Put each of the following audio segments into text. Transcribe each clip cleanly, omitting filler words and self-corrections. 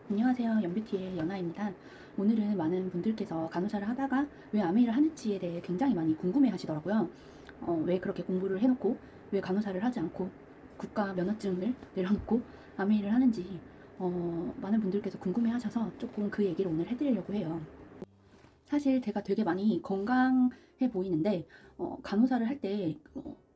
안녕하세요. 연뷰티의 연아입니다. 오늘은 많은 분들께서 간호사를 하다가 왜 아메이를 하는지에 대해 굉장히 많이 궁금해 하시더라고요. 왜 그렇게 공부를 해놓고 왜 간호사를 하지 않고 국가 면허증을 내려놓고 아메이를 하는지 많은 분들께서 궁금해 하셔서 조금 그 얘기를 오늘 해드리려고 해요. 사실 제가 되게 많이 건강해 보이는데 간호사를 할 때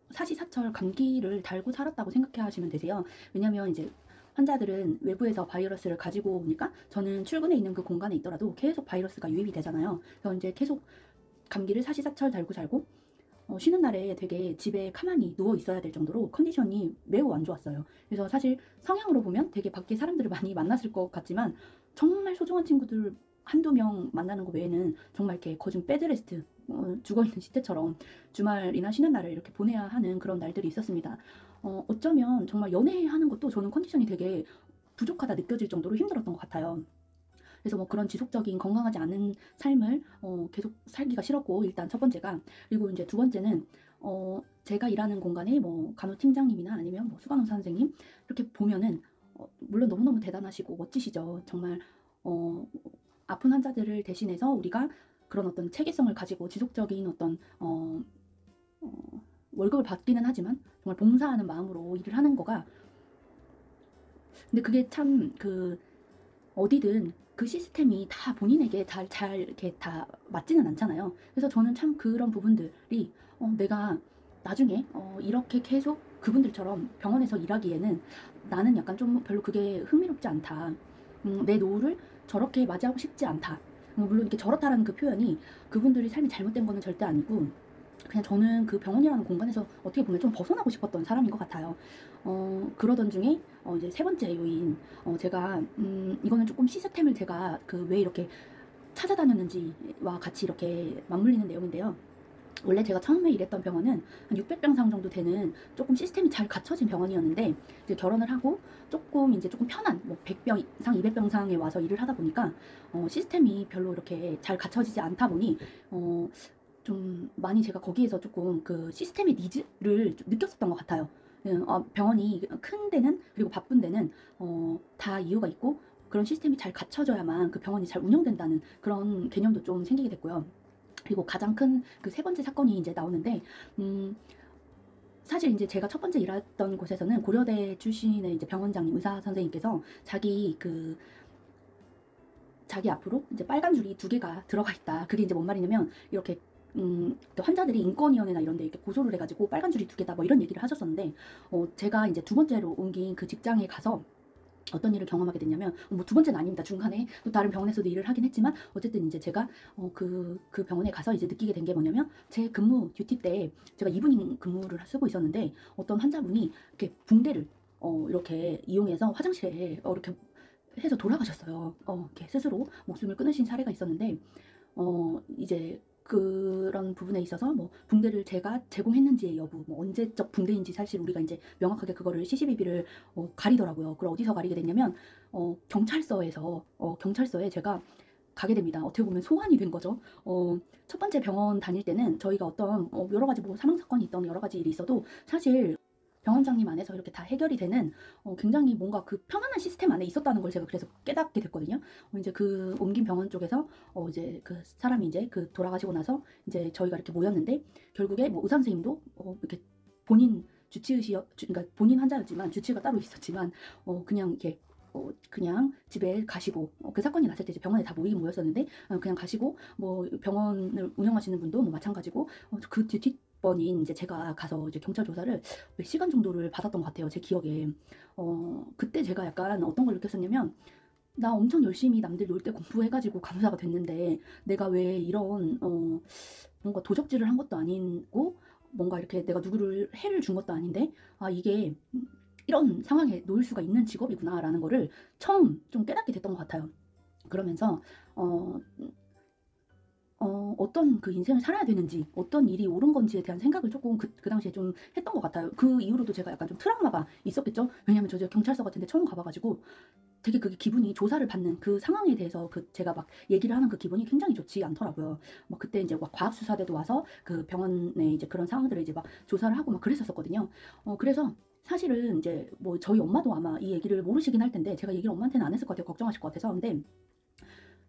사시사철 감기를 달고 살았다고 생각해 하시면 되세요. 왜냐면 이제 환자들은 외부에서 바이러스를 가지고 오니까 저는 출근해 있는 그 공간에 있더라도 계속 바이러스가 유입이 되잖아요. 그래서 이제 계속 감기를 사시사철 달고 살고 쉬는 날에 되게 집에 가만히 누워 있어야 될 정도로 컨디션이 매우 안 좋았어요. 그래서 사실 성향으로 보면 되게 밖에 사람들을 많이 만났을 것 같지만 정말 소중한 친구들 한두 명 만나는 거 외에는 정말 이렇게 거진 베드레스트 죽어있는 시체처럼 주말이나 쉬는 날을 이렇게 보내야 하는 그런 날들이 있었습니다. 어쩌면 정말 연애하는 것도 저는 컨디션이 되게 부족하다 느껴질 정도로 힘들었던 것 같아요. 그래서 뭐 그런 지속적인 건강하지 않은 삶을 계속 살기가 싫었고, 일단 첫 번째가. 그리고 이제 두 번째는 제가 일하는 공간에 뭐 간호팀장님이나 아니면 뭐 수간호사 선생님 이렇게 보면은 물론 너무너무 대단하시고 멋지시죠. 정말 어, 아픈 환자들을 대신해서 우리가 그런 어떤 체계성을 가지고 지속적인 어떤 월급을 받기는 하지만 정말 봉사하는 마음으로 일을 하는 거가, 근데 그게 참 어디든 그 시스템이 다 본인에게 잘 이렇게 다 맞지는 않잖아요. 그래서 저는 참 그런 부분들이 내가 나중에 이렇게 계속 그분들처럼 병원에서 일하기에는 나는 약간 좀 별로 그게 흥미롭지 않다. 내 노후를 저렇게 맞이하고 싶지 않다. 물론 이렇게 저렇다라는 그 표현이 그분들이 삶이 잘못된 거는 절대 아니고, 그냥 저는 그 병원이라는 공간에서 어떻게 보면 좀 벗어나고 싶었던 사람인 것 같아요. 그러던 중에 이제 세 번째 요인, 제가 이거는 조금 시스템을 제가 그 왜 이렇게 찾아다녔는지와 같이 이렇게 맞물리는 내용인데요. 원래 제가 처음에 일했던 병원은 한 600병상 정도 되는 조금 시스템이 잘 갖춰진 병원이었는데, 이제 결혼을 하고 조금 이제 조금 편한 뭐 100병상, 200병상에 와서 일을 하다 보니까 시스템이 별로 이렇게 잘 갖춰지지 않다 보니 좀 많이 제가 거기에서 조금 그 시스템의 니즈를 좀 느꼈었던 것 같아요. 병원이 큰 데는, 그리고 바쁜 데는 다 이유가 있고 그런 시스템이 잘 갖춰져야만 그 병원이 잘 운영된다는 그런 개념도 좀 생기게 됐고요. 그리고 가장 큰 그 세 번째 사건이 이제 나오는데, 음, 사실 이제 제가 첫 번째 일했던 곳에서는 고려대 출신의 이제 병원장님, 의사 선생님께서 자기 앞으로 이제 빨간 줄이 두 개가 들어가 있다. 그게 이제 뭔 말이냐면, 이렇게 또 환자들이 인권위원회나 이런 데 이렇게 고소를 해가지고 빨간 줄이 두 개다 뭐 이런 얘기를 하셨었는데, 제가 이제 두 번째로 옮긴 그 직장에 가서 어떤 일을 경험하게 됐냐면, 뭐 두 번째는 아닙니다. 중간에 또 다른 병원에서도 일을 하긴 했지만, 어쨌든 이제 제가 그 병원에 가서 이제 느끼게 된 게 뭐냐면, 제 근무 듀티 때 제가 이브닝 근무를 쓰고 있었는데, 어떤 환자분이 이렇게 붕대를 이렇게 이용해서 화장실에 이렇게 해서 돌아가셨어요. 이렇게 스스로 목숨을 끊으신 사례가 있었는데, 이제 그런 부분에 있어서 뭐 붕대를 제가 제공했는지의 여부, 뭐 언제적 붕대인지 사실 우리가 이제 명확하게 그거를 CCBB를 가리더라고요. 그걸 어디서 가리게 됐냐면 경찰서에 제가 가게 됩니다. 어떻게 보면 소환이 된 거죠. 첫 번째 병원 다닐 때는 저희가 어떤 여러 가지 뭐 사망 사건이 있던 여러 가지 일이 있어도 사실 병원장님 안에서 이렇게 다 해결이 되는 굉장히 뭔가 그 편안한 시스템 안에 있었다는 걸 제가 그래서 깨닫게 됐거든요. 이제 그 옮긴 병원 쪽에서 이제 그 사람이 이제 그 돌아가시고 나서 이제 저희가 이렇게 모였는데, 결국에 뭐 의사 선생님도 이렇게 본인 그러니까 본인 환자였지만 주치의가 따로 있었지만 그냥 이렇게 그냥 집에 가시고, 그 사건이 났을 때 이제 병원에 다 모였었는데, 그냥 가시고, 뭐 병원을 운영하시는 분도 뭐 마찬가지고, 그 뒷번인 이제 제가 가서 이제 경찰 조사를 몇 시간 정도를 받았던 것 같아요, 제 기억에. 그때 제가 약간 어떤 걸 느꼈었냐면, 나 엄청 열심히 남들 놀 때 공부해가지고 간호사가 됐는데, 내가 왜 이런 뭔가 도적질을 한 것도 아니고, 뭔가 이렇게 내가 누구를 해를 준 것도 아닌데, 아 이게 이런 상황에 놓일 수가 있는 직업이구나라는 거를 처음 좀 깨닫게 됐던 것 같아요. 그러면서 어, 어떤 그 인생을 살아야 되는지, 어떤 일이 옳은 건지에 대한 생각을 조금 그 당시에 좀 했던 것 같아요. 그 이후로도 제가 약간 좀 트라우마가 있었겠죠? 왜냐면 저 경찰서 같은 데 처음 가봐가지고 되게 그게 기분이, 조사를 받는 그 상황에 대해서 제가 막 얘기를 하는 그 기분이 굉장히 좋지 않더라고요. 막 그때 이제 막 과학수사대도 와서 그 병원에 이제 그런 상황들을 이제 막 조사를 하고 막 그랬었거든요. 그래서 사실은 이제 뭐 저희 엄마도 아마 이 얘기를 모르시긴 할 텐데 제가 얘기를 엄마한테는 안 했을 것 같아요. 걱정하실 것 같아서. 근데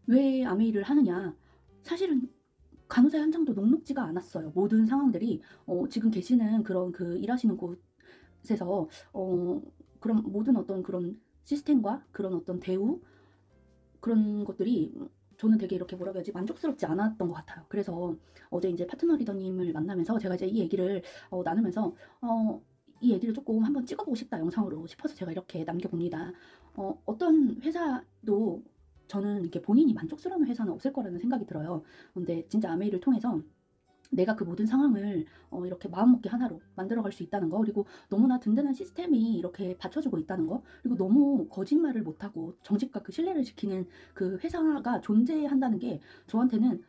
왜 아메이를 하느냐? 사실은 간호사 현장도 녹록지가 않았어요. 모든 상황들이 지금 계시는 그런 그 일하시는 곳에서 그런 모든 어떤 그런 시스템과 그런 어떤 대우 그런 것들이 저는 되게 이렇게 뭐라고 해야지 만족스럽지 않았던 것 같아요. 그래서 어제 이제 파트너 리더님을 만나면서 제가 이제 이 얘기를 나누면서 이 얘기를 조금 한번 찍어보고 싶다 영상으로 싶어서 제가 이렇게 남겨봅니다. 어떤 회사도 저는 이렇게 본인이 만족스러운 회사는 없을 거라는 생각이 들어요. 근데 진짜 아메이를 통해서 내가 그 모든 상황을 이렇게 마음먹기 하나로 만들어갈 수 있다는 거, 그리고 너무나 든든한 시스템이 이렇게 받쳐주고 있다는 거, 그리고 너무 거짓말을 못하고 정직과 그 신뢰를 지키는 그 회사가 존재한다는 게 저한테는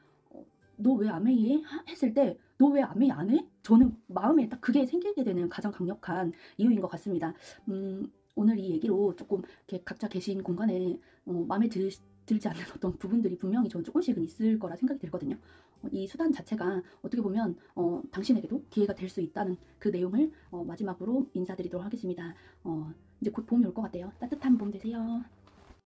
너 왜 아메이 해? 했을 때 너 왜 아메이 안 해? 저는 마음에 딱 그게 생기게 되는 가장 강력한 이유인 것 같습니다. 오늘 이 얘기로 조금 이렇게 각자 계신 공간에 마음에 들지 않는 어떤 부분들이 분명히 저는 조금씩은 있을 거라 생각이 들거든요. 이 수단 자체가 어떻게 보면 당신에게도 기회가 될 수 있다는 그 내용을 마지막으로 인사드리도록 하겠습니다. 이제 곧 봄이 올 것 같아요. 따뜻한 봄 되세요.